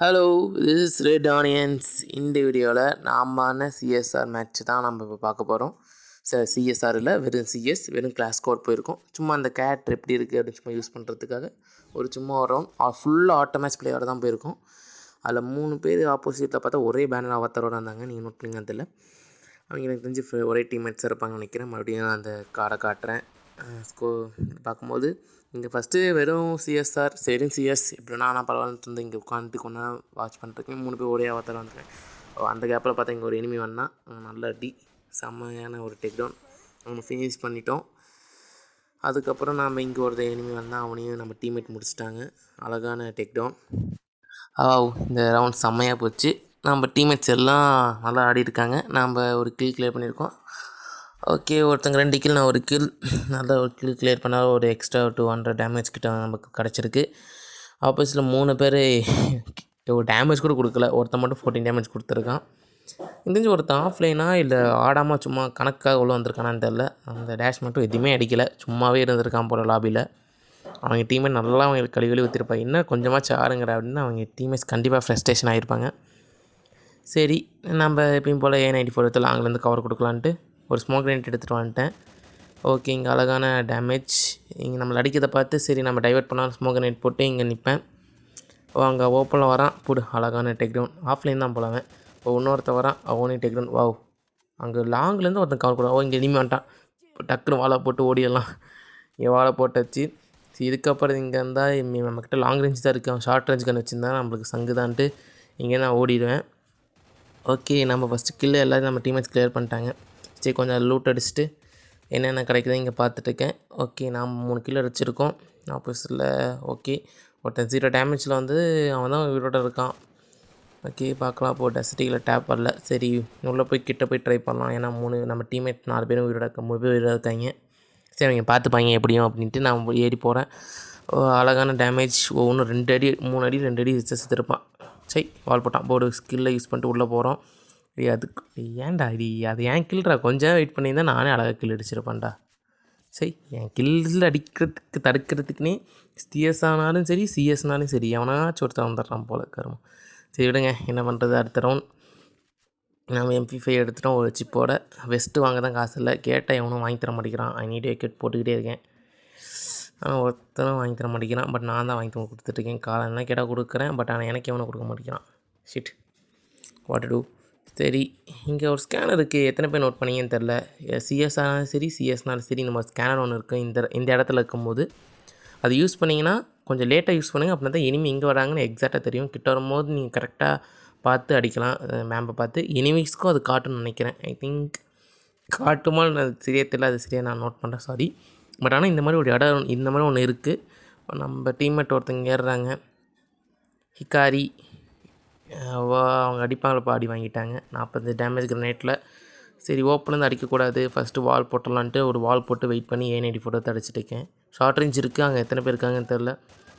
Hello, this is red onions. இந்த வீடியோவில் நாமான CSR match தான் நம்ம இப்போ பார்க்க போகிறோம். சிஎஸ்ஆர் இல்லை, வெறும் சிஎஸ், வெறும் கிளாஸ் கோட் போயிருக்கோம். சும்மா அந்த கேரக்டர் எப்படி இருக்குது அப்படின்னு சும்மா யூஸ் பண்ணுறதுக்காக சும்மா ஒரு ரவுண்ட் ஃபுல்லாக ஆட்டோமேட்டிக் பிளேயரோட தான் போயிருக்கோம். அதில் 3 பேர் ஆப்போசிட்டில் பார்த்தா ஒரே பேனர் அவத்தரோட இருந்தாங்க. நீங்கள் நோட் பண்ணிங்க அதில் அவங்க எனக்கு தெரிஞ்சு ஒரே டீம்மேட்ஸாக இருப்பாங்கன்னு நினைக்கிறேன். மறுபடியும் அந்த கார்டை காட்டுறேன். பார்க்கும்போது இங்கே ஃபஸ்ட்டு வெறும் சிஎஸ்ஆர் வெறும் சிஎஸ் எப்படின்னா நான் பரவாயில்ல வந்து இங்கே உட்காந்துட்டு கொஞ்ச நேரம் வாட்ச் பண்ணிருக்கேன். 3 பேர் ஒரே அவத்தாரம் வந்துருக்கேன். அந்த கேப்பில் பார்த்தா இங்கே ஒரு எனிமி வந்தான். நல்ல அடி, செம்மையான ஒரு டேக் டவுன் அவனை ஃபினிஷ் பண்ணிட்டோம். அதுக்கப்புறம் நாம் இங்கே ஒரு எனிமி வந்தால் அவனையும் நம்ம டீம்மேட் முடிச்சிட்டாங்க. அழகான டேக் டவுன். இந்த ரவுண்ட் செம்மையாக போச்சு. நம்ம டீம்மேட்ஸ் எல்லாம் நல்லா ஆடிருக்காங்க. நாம் ஒரு கில் கிளியர் பண்ணியிருக்கோம். ஓகே, ஒருத்தங்க 2 கில், நான் ஒரு கில். நல்லா ஒரு கில் கிளியர் பண்ணால் ஒரு எக்ஸ்ட்ரா 200 டேமேஜ் கிட்ட நமக்கு கிடச்சிருக்கு. ஆப்போசிட்டில் 3 பேர் ஒரு டேமேஜ் கூட கொடுக்கல. ஒருத்தன் மட்டும் 14 டேமேஜ் கொடுத்துருக்கான். தெரிஞ்சு ஒருத்தன் ஆஃப்லைனாக இல்லை ஆடாமல் சும்மா கணக்காக உள்ள வந்திருக்கானான்னு தெரில. அந்த டேஷ் மட்டும் எதுவுமே அடிக்கலை, சும்மாவே இருந்திருக்கான் போல் லாபியில். அவங்க டீம்மேட் நல்லா அவங்களுக்கு கழுவி ஊற்றிருப்பாங்க. இன்னும் கொஞ்சமாச்சும் ஆறுங்கிற அப்படின்னு அவங்க டீம்மேட்ஸ் கண்டிப்பாக ஃப்ரஸ்ட்ரேஷன் ஆகிருப்பாங்க. சரி, நம்ம எப்பயும் போல் A94 எடுத்து லாங்லேருந்து கவர் கொடுக்கலான்ட்டு ஒரு ஸ்மோக் கிரேனேட் எடுத்துகிட்டு வந்துட்டேன். ஓகே, இங்கே அழகான டேமேஜ். இங்கே நம்மளை அடிக்கிறத பார்த்து சரி நம்ம டைவர்ட் பண்ணால் ஸ்மோக் கிரேனேட் போட்டு இங்கே நிற்பேன். அங்கே ஓப்பனில் வரான், போடு அழகான டேக் டவுன். ஆஃப்லைன் தான் போலவேன். இன்னொருத்த வரான், அவனையும் டேக் டவுன். அங்கே லாங்லேருந்து ஒருத்தன் கவர் கூட. இங்கே இனிமே வந்துட்டான். டக்குன்னு வாழை போட்டு ஓடிடலாம். இங்கே வாழை போட்டாச்சு. இதுக்கப்புறம் இங்கே இருந்தால் நம்மக்கிட்ட லாங் ரேஞ்ச் தான் இருக்குது. அவன் ஷார்ட் ரேஞ்ச் கன் வச்சுருந்தா நம்மளுக்கு சங்குதான்ட்டு இங்கே நான் ஓடிடுவேன். ஓகே, நம்ம ஃபஸ்ட்டு கில்லு எல்லாரும் நம்ம டீம்மேட்ஸ் கிளியர் பண்ணிட்டாங்க. சரி, கொஞ்சம் லூட் அடிச்சுட்டு என்னென்ன கிடைக்குது இங்கே பார்த்துட்ருக்கேன். ஓகே, நாம் 3 கில் அடிச்சிருக்கோம். ஆப்போசிட்டில் ஓகே ஒருத்தன் 0 டேமேஜில் வந்து அவன் தான் உயிரோட இருக்கான். ஓகே, பார்க்கலாம். அப்போது டெசிட்டியில் டேப் வரல. சரி, உள்ளே போய் கிட்டே போய் ட்ரை பண்ணலாம். ஏன்னா நம்ம டீம்மேட் 4 பேரும் உயிரோட 3 பேர் உயிரோட இருக்காங்க. சரி, அவங்க பார்த்துப்பாங்க எப்படியும் அப்படின்ட்டு நான் ஏறி போகிறேன். அழகான டேமேஜ். ஒவ்வொன்றும் 2 அடி 3 அடி 2 அடி செத்துருப்பான். சரி, வால் போட்டான். போர்டு ஸ்கில்லை யூஸ் பண்ணிட்டு உள்ளே போகிறோம். அதுக்கு ஏன்டா அது ஏன் கில்றா, கொஞ்சம் வெயிட் பண்ணியிருந்தால் நானே அழகாக கில் அடிச்சிருப்பேன்டா. சரி, என் கில்லில் அடிக்கிறதுக்கு தடுக்கிறதுக்குன்னே சிஎஸ் ஆனாலும் சரி சிஎஸ்னாலும் சரி எவனாச்சும் ஒருத்தர் வந்துடுறான் போல கருமம். சரி விடுங்க, என்ன பண்ணுறது. அடுத்த ரவுண்ட் நம்ம MP5 எடுத்துட்டோம். ஒரு சிப்போட வெஸ்ட்டு வாங்க தான் காசு இல்லை. கேட்டால் எவனும் வாங்கி தர மாட்டேங்கிறான். ஐ நீட் விக்கெட் போட்டுக்கிட்டே இருக்கேன். ஆனால் ஒருத்தரும் வாங்கி தர மாட்டேங்கிறான். பட் நான் தான் வாங்கி கொடுத்துட்ருக்கேன். காலம் தான் கேட்டால் கொடுக்குறேன். பட் ஆனால் எனக்கு எவனும் கொடுக்க மாட்டேங்கிறான். Shit, what to do. சரி, இங்கே ஒரு ஸ்கேனர் இருக்குது. எத்தனை பேர் நோட் பண்ணிங்கன்னு தெரில. சிஎஸ் ஆனாலும் சரி சிஎஸ்னாலும் சரி நம்ம ஸ்கேனர் ஒன்று இருக்குது. இந்த இடத்துல இருக்கும்போது அது யூஸ் பண்ணிங்கன்னா கொஞ்சம் லேட்டாக யூஸ் பண்ணுங்கள். அப்படின்னா தான் எனிமி இங்கே வராங்கன்னு எக்ஸாக்டாக தெரியும். கிட்ட வரும்போது நீங்கள் கரெக்டாக பார்த்து அடிக்கலாம். மேம்பை பார்த்து எனிமிஸ்க்கும் அது காட்டுன்னு நினைக்கிறேன். ஐ திங்க் காட்டுமா அது சரியாக தெரியல. அது சரியாக நான் நோட் பண்ணுறேன், சாரி. பட் ஆனால் இந்த மாதிரி ஒரு இடம் இந்த மாதிரி ஒன்று இருக்குது. நம்ம டீம்மேட் ஒருத்தங்க ஏறுறாங்க. ஹிகாரி அவங்க அடிப்பாங்களப்பா, அடி வாங்கிட்டாங்க. 40 டேமேஜ் கிரனேட்டில். சரி, ஓப்பன்லேருந்து அடிக்கக்கூடாது, ஃபஸ்ட்டு வால் போட்டலான்ட்டு ஒரு வால் போட்டு வெயிட் பண்ணி A94 எடுத்து அடிச்சிட்ருக்கேன். ஷார்ட் ரேஞ்ச் இருக்குது. அங்கே எத்தனை பேர் இருக்காங்கன்னு தெரில.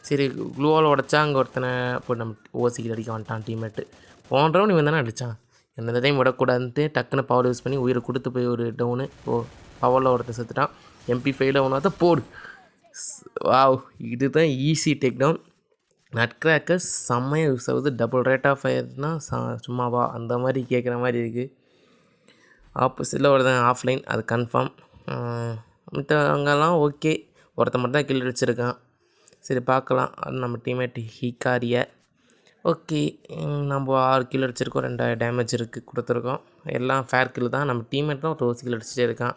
சரி, க்ளூவால் உடச்சா அங்கே ஒருத்தனை போய் நம்ம ஓசிக்கில் அடிக்க வந்துட்டான் டீம்மேட்டு. போன்றவன் இவன் தானே அடித்தான். எந்த டைம் விடக்கூடாதுன்ட்டு டக்குன்னு பவர் யூஸ் பண்ணி உயிரை கொடுத்து போய் ஒரு டவுனு பவரில் ஒருத்தன் செத்துட்டான். MP5 ஒன்று தான் போடு. இதுதான் ஈஸி டேக் டவுன். நட்கிராக்கர்ஸ் செம்மையாக யூஸ் ஆகுது. டபுள் ரேட் ஆஃப் ஃபயர்னால் சும்மாவா அந்த மாதிரி கேட்குற மாதிரி இருக்குது. ஆப்போசிட்டில் ஒருத்தன் ஆஃப்லைன், அது கன்ஃபார்ம். அங்கெல்லாம் ஓகே, ஒருத்தன் மட்டும் தான் கில் அடிச்சிருக்கான். சரி, பார்க்கலாம். அது நம்ம டீம்மேட் ஹிகாரியை. ஓகே, நம்ம 6 கில் அடிச்சிருக்கோம். 2 டேமேஜ் இருக்குது கொடுத்துருக்கோம். எல்லாம் ஃபேர் கில் தான். நம்ம டீம்மேட் தான் ஒரு கில் அடிச்சிட்டே இருக்கான்.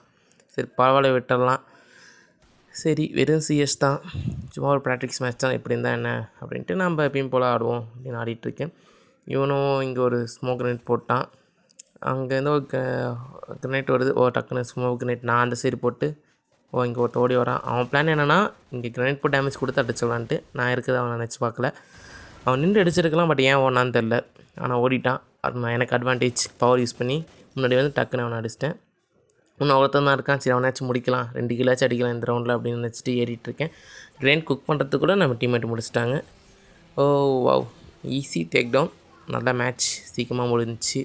சரி, பரவாயில்ல, விட்டுடலாம். சரி, வெறும் சிஎஸ் தான், சும்மா ஒரு ப்ராக்டிக்ஸ் மேட்ச் தான், எப்படி இருந்தால் என்ன அப்படின்ட்டு நம்ம எப்பயும் போல் ஆடுவோம் அப்படின்னு ஆடிட்டுருக்கேன். இவனும் இங்கே ஒரு ஸ்மோக் கிரனேட் போட்டான். அங்கேருந்து ஒரு கிரனேட் வருது. டக்குன்னு ஸ்மோக் கிரனேட் நான் அந்த சைடு போட்டு இங்கே ஒருத்த ஓடி வரான். அவன் பிளான் என்னென்னா இங்கே கிரனேட் போட்டு டேமேஜ் கொடுத்து அடிச்சிடலான்ட்டு. நான் இருக்கிறத அவன் நினச்சி பார்க்கல. அவன் நின்று அடிச்சிருக்கலாம், பட் ஏன் ஓடனான்னு தெரில. ஆனால் ஓடிட்டான். அது நான் எனக்கு அட்வான்டேஜ் பவர் யூஸ் பண்ணி முன்னாடி வந்து டக்குன்னு அவனை அடிச்சிட்டேன். இன்னும் ஒருத்தன் தான் இருக்கான். சரி, அவனாச்சும் முடிக்கலாம், 2 கிலாச்சும் அடிக்கலாம் இந்த ரவுண்டில் அப்படின்னு நினச்சிட்டு ஏறிட்டுருக்கேன். கிரேன் குக் பண்ணுறதுக்கு கூட நம்ம டீம்மேட் முடிச்சிட்டாங்க. Wow, easy take down. நல்ல மேட்ச், சீக்கிரமாக முடிஞ்சிச்சு.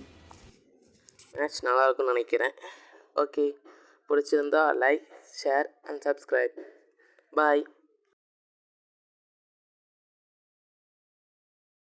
மேட்ச் நல்லாயிருக்குன்னு நினைக்கிறேன். ஓகே, பிடிச்சிருந்தா like, share and subscribe. Bye.